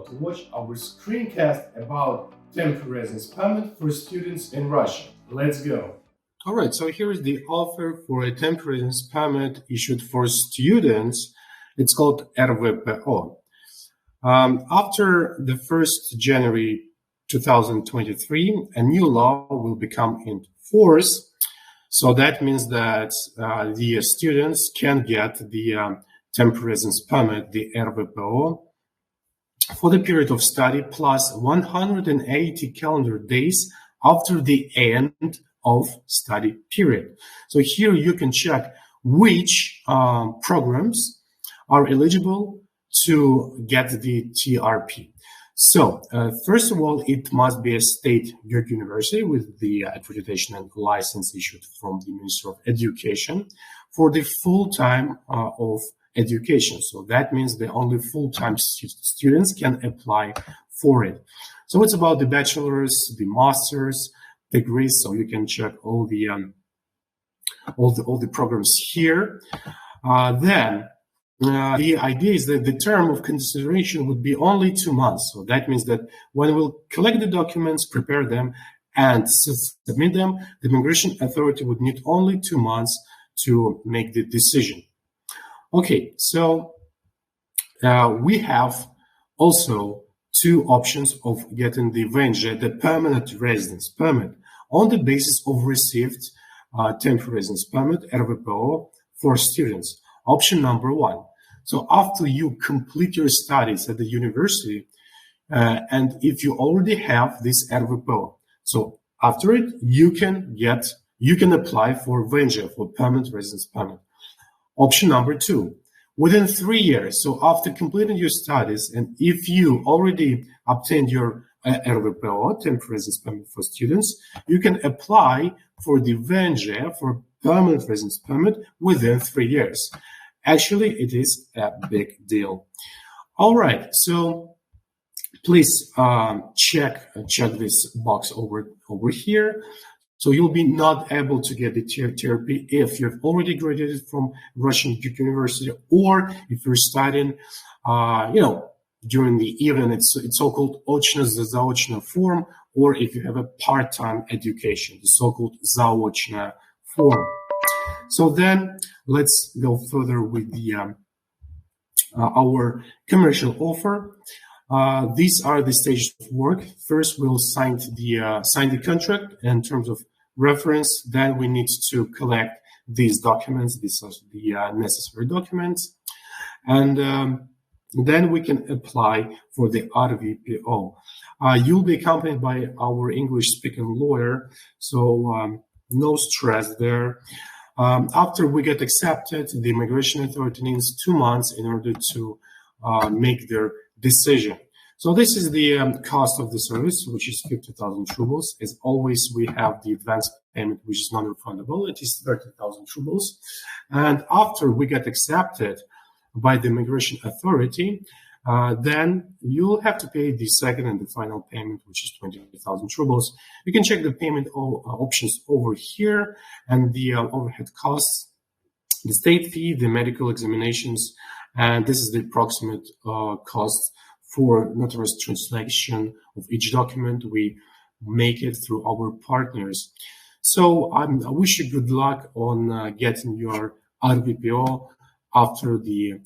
about to watch our screencast about temporary residence permit for students in Russia. Let's go. All right, so here is the offer for a temporary residence permit issued for students. It's called RVPO. After the 1st January 2023, a new law will become in force. So that means that the students can get the temporary residence permit, the RVPO, for the period of study plus 180 calendar days after the end of study period. So here you can check which programs are eligible to get the TRP. So first of all, it must be a state Greek university with the accreditation and license issued from the Ministry of Education for the full time of education. So that means the only full-time students can apply for it. So it's about the bachelor's, the master's degrees. So you can check all the programs here. Then the idea is that the term of consideration would be only 2 months. So that means that when we'll collect the documents, prepare them, and submit them, the immigration authority would need only 2 months to make the decision. Okay, so we have also 2 options of getting the VNG, the permanent residence permit, on the basis of received temporary residence permit, RVPO, for students. Option number 1. So after you complete your studies at the university, and if you already have this RVPO, so after it, you can apply for VNG, for permanent residence permit. Option number 2, within 3 years, so after completing your studies, and if you already obtained your RVPO, temporary residence permit for students, you can apply for the VNG, for permanent residence permit, within 3 years. Actually, it is a big deal. All right, so please check this box over here. So you'll be not able to get the TRP if you've already graduated from Russian university, or if you're studying, during the evening, it's so-called очно-заочная form, or if you have a part-time education, the so-called заочная form. So then let's go further with the our commercial offer. These are the stages of work. First, we'll sign the contract in terms of reference. Then we need to collect these documents. These are the necessary documents, and then we can apply for the RVPO. You'll be accompanied by our English-speaking lawyer, so no stress there. After we get accepted, the immigration authority needs 2 months in order to make their decision. So this is the cost of the service, which is 50,000 rubles. As always, we have the advance payment, which is non-refundable. It is 30,000 rubles. And after we get accepted by the immigration authority, then you'll have to pay the second and the final payment, which is 20,000 rubles. You can check the payment options over here, and the overhead costs, the state fee, the medical examinations, and this is the approximate cost for notarized translation of each document. We make it through our partners. So I wish you good luck on getting your RVPO after the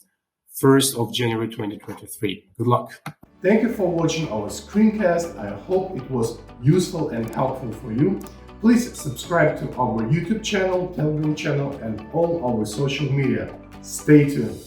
1st of January 2023. Good luck. Thank you for watching our screencast. I hope it was useful and helpful for you. Please subscribe to our YouTube channel, Telegram channel, and all our social media. Stay tuned.